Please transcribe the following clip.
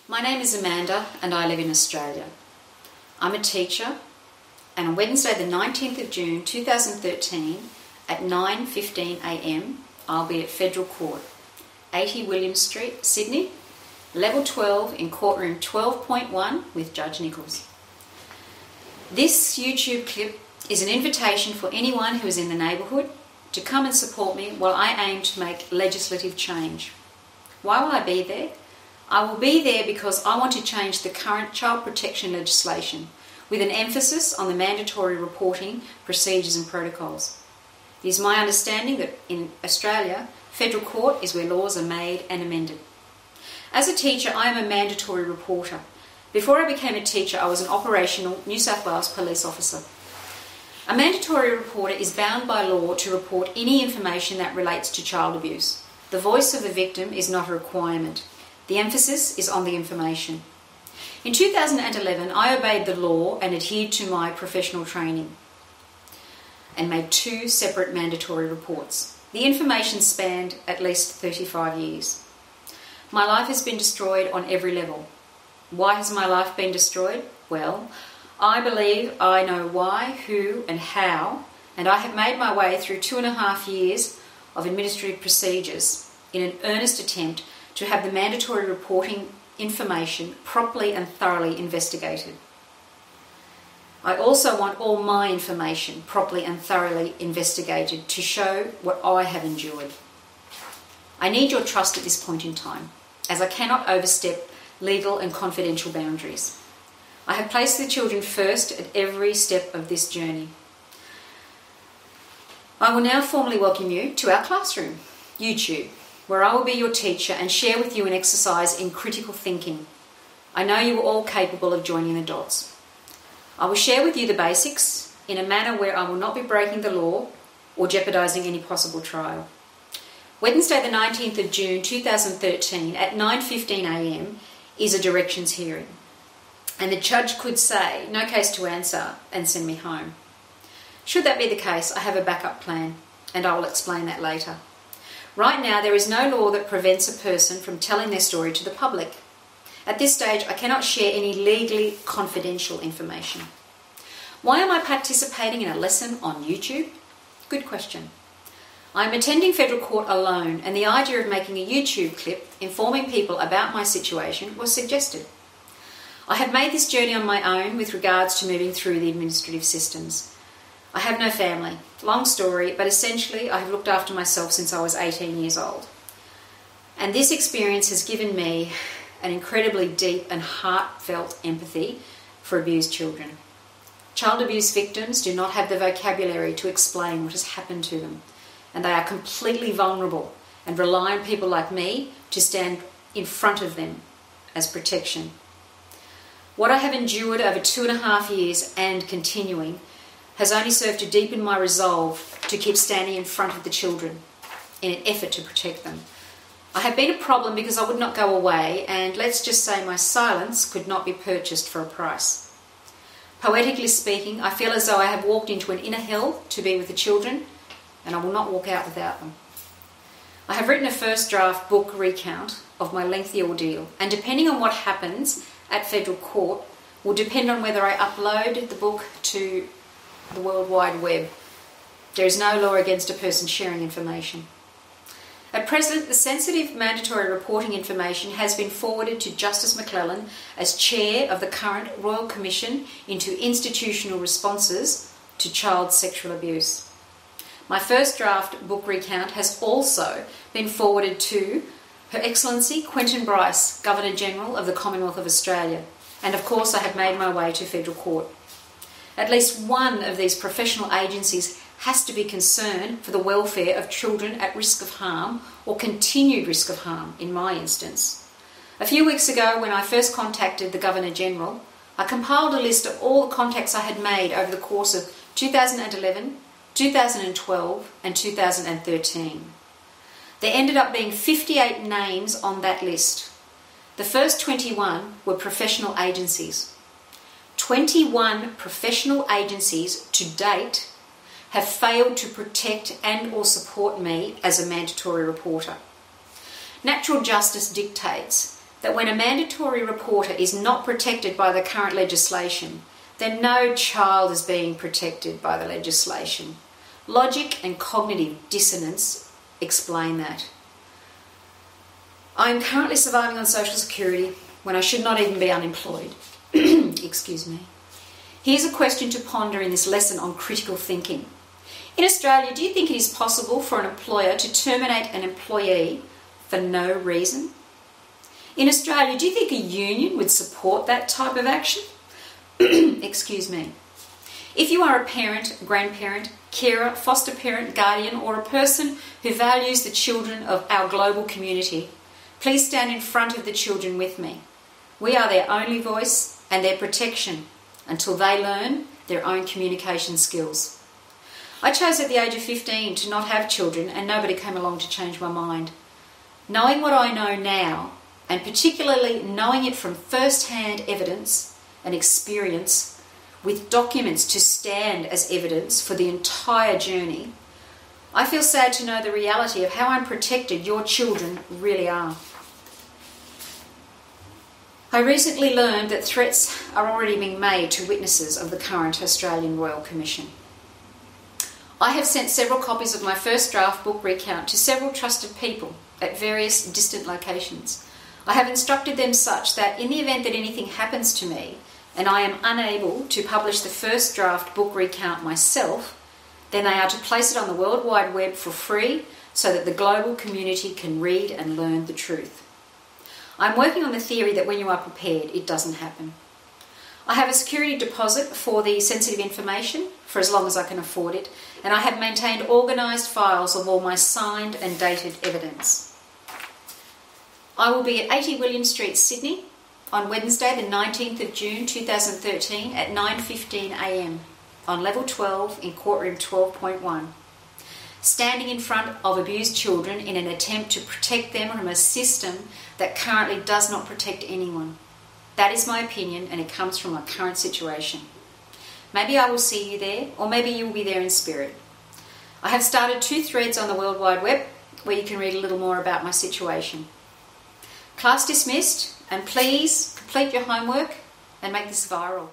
My name is Amanda and I live in Australia. I'm a teacher, and on Wednesday the 19th of June 2013 at 9:15am I'll be at Federal Court, 80 William Street, Sydney, level 12 in courtroom 12.1 with Judge Nichols. This YouTube clip is an invitation for anyone who is in the neighbourhood to come and support me while I aim to make legislative change. Why will I be there? I will be there because I want to change the current child protection legislation with an emphasis on the mandatory reporting procedures and protocols. It is my understanding that in Australia, Federal Court is where laws are made and amended. As a teacher, I am a mandatory reporter. Before I became a teacher, I was an operational New South Wales police officer. A mandatory reporter is bound by law to report any information that relates to child abuse. The voice of the victim is not a requirement. The emphasis is on the information. In 2011, I obeyed the law and adhered to my professional training and made 2 separate mandatory reports. The information spanned at least 35 years. My life has been destroyed on every level. Why has my life been destroyed? Well, I believe I know why, who and how, and I have made my way through 2.5 years of administrative procedures in an earnest attempt to have the mandatory reporting information properly and thoroughly investigated. I also want all my information properly and thoroughly investigated to show what I have endured. I need your trust at this point in time, as I cannot overstep legal and confidential boundaries. I have placed the children first at every step of this journey. I will now formally welcome you to our classroom, YouTube, where I will be your teacher and share with you an exercise in critical thinking. I know you are all capable of joining the dots. I will share with you the basics in a manner where I will not be breaking the law or jeopardising any possible trial. Wednesday the 19th of June 2013 at 9:15am is a directions hearing, and the judge could say, "No case to answer," and send me home. Should that be the case, I have a backup plan, and I will explain that later. Right now, there is no law that prevents a person from telling their story to the public. At this stage, I cannot share any legally confidential information. Why am I participating in a lesson on YouTube? Good question. I am attending Federal Court alone, and the idea of making a YouTube clip informing people about my situation was suggested. I have made this journey on my own with regards to moving through the administrative systems. I have no family. Long story, but essentially I have looked after myself since I was 18 years old. And this experience has given me an incredibly deep and heartfelt empathy for abused children. Child abuse victims do not have the vocabulary to explain what has happened to them, and they are completely vulnerable and rely on people like me to stand in front of them as protection. What I have endured over 2.5 years and continuing has only served to deepen my resolve to keep standing in front of the children in an effort to protect them. I have been a problem because I would not go away, and let's just say my silence could not be purchased for a price. Poetically speaking, I feel as though I have walked into an inner hell to be with the children, and I will not walk out without them. I have written a first draft book recount of my lengthy ordeal, and depending on what happens at Federal Court will depend on whether I upload the book to the World Wide Web. There is no law against a person sharing information. At present, the sensitive mandatory reporting information has been forwarded to Justice McClellan as chair of the current Royal Commission into Institutional Responses to Child Sexual Abuse. My first draft book recount has also been forwarded to Her Excellency Quentin Bryce, Governor-General of the Commonwealth of Australia, and of course I have made my way to Federal Court. At least one of these professional agencies has to be concerned for the welfare of children at risk of harm or continued risk of harm, in my instance. A few weeks ago, when I first contacted the Governor-General, I compiled a list of all the contacts I had made over the course of 2011, 2012 and 2013. There ended up being 58 names on that list. The first 21 were professional agencies. 21 professional agencies to date have failed to protect and or support me as a mandatory reporter. Natural justice dictates that when a mandatory reporter is not protected by the current legislation, then no child is being protected by the legislation. Logic and cognitive dissonance explain that. I am currently surviving on Social Security when I should not even be unemployed. Excuse me. Here's a question to ponder in this lesson on critical thinking. In Australia, do you think it is possible for an employer to terminate an employee for no reason? In Australia, do you think a union would support that type of action? Excuse me. If you are a parent, grandparent, carer, foster parent, guardian, or a person who values the children of our global community, please stand in front of the children with me. We are their only voice and their protection until they learn their own communication skills. I chose at the age of 15 to not have children, and nobody came along to change my mind. Knowing what I know now, and particularly knowing it from first-hand evidence and experience, with documents to stand as evidence for the entire journey, I feel sad to know the reality of how unprotected your children really are. I recently learned that threats are already being made to witnesses of the current Australian Royal Commission. I have sent several copies of my first draft book recount to several trusted people at various distant locations. I have instructed them such that in the event that anything happens to me and I am unable to publish the first draft book recount myself, then they are to place it on the World Wide Web for free so that the global community can read and learn the truth. I'm working on the theory that when you are prepared, it doesn't happen. I have a security deposit for the sensitive information for as long as I can afford it, and I have maintained organised files of all my signed and dated evidence. I will be at 80 William Street, Sydney, on Wednesday the 19th of June 2013 at 9:15am on level 12 in courtroom 12.1, standing in front of abused children in an attempt to protect them from a system that currently does not protect anyone. That is my opinion, and it comes from my current situation. Maybe I will see you there, or maybe you will be there in spirit. I have started 2 threads on the World Wide Web where you can read a little more about my situation. Class dismissed, and please complete your homework and make this viral.